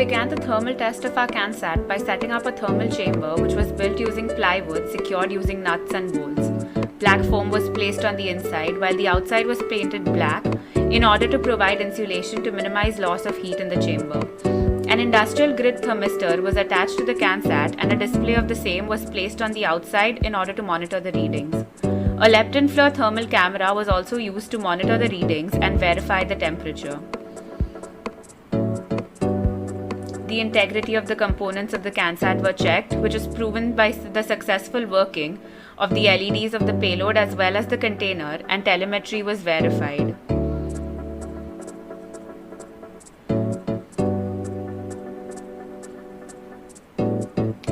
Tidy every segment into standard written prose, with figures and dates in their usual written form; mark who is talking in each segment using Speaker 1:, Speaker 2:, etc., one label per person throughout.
Speaker 1: began the thermal test of our CanSat by setting up a thermal chamber which was built using plywood secured using nuts and bolts. Black foam was placed on the inside while the outside was painted black in order to provide insulation to minimize loss of heat in the chamber. An industrial grid thermistor was attached to the CanSat and a display of the same was placed on the outside in order to monitor the readings. A lepton floor thermal camera was also used to monitor the readings and verify the temperature. The integrity of the components of the CanSat were checked, which is proven by the successful working of the LEDs of the payload as well as the container, and telemetry was verified.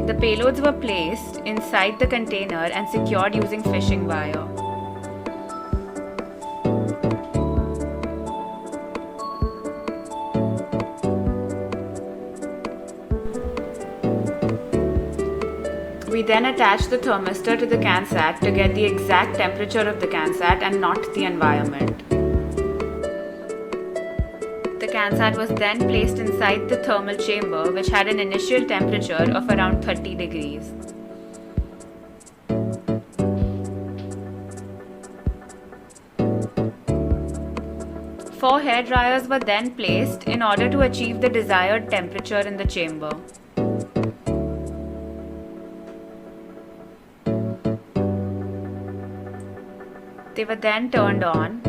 Speaker 1: The payloads were placed inside the container and secured using fishing wire. We then attached the thermistor to the CanSat to get the exact temperature of the CanSat and not the environment. The CanSat was then placed inside the thermal chamber, which had an initial temperature of around 30 degrees. Four hair dryers were then placed in order to achieve the desired temperature in the chamber. They were then turned on.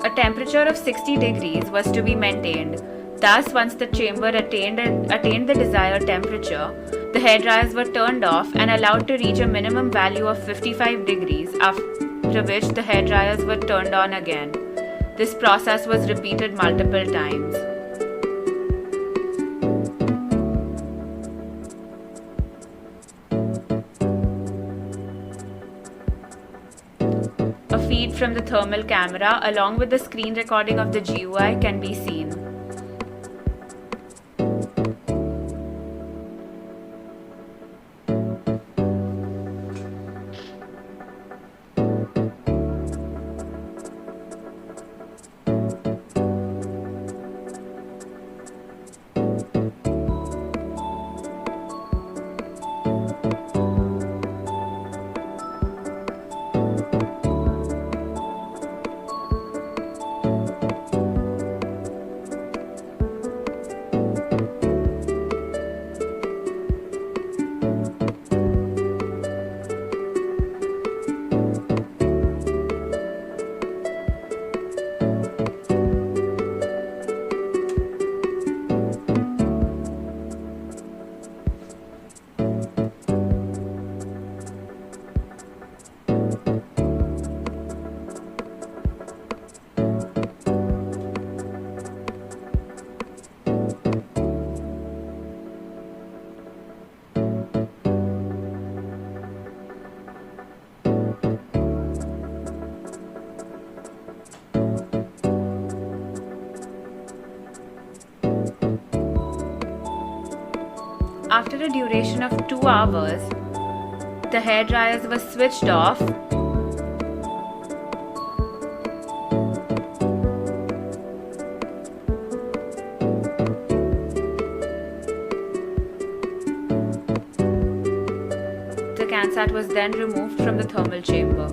Speaker 1: A temperature of 60 degrees was to be maintained. Thus, once the chamber attained the desired temperature, the hair dryers were turned off and allowed to reach a minimum value of 55 degrees, after which the hair dryers were turned on again. This process was repeated multiple times. A feed from the thermal camera along with the screen recording of the GUI can be seen. After a duration of 2 hours, the hair dryers were switched off . The CanSat was then removed from the thermal chamber.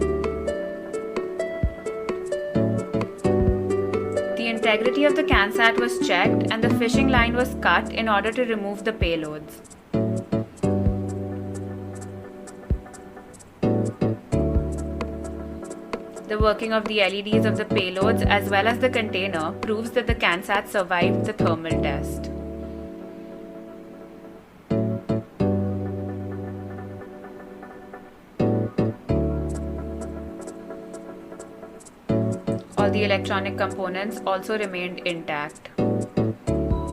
Speaker 1: The integrity of the CanSat was checked and the fishing line was cut in order to remove the payloads. The working of the LEDs of the payloads as well as the container proves that the CanSat survived the thermal test. All the electronic components also remained intact.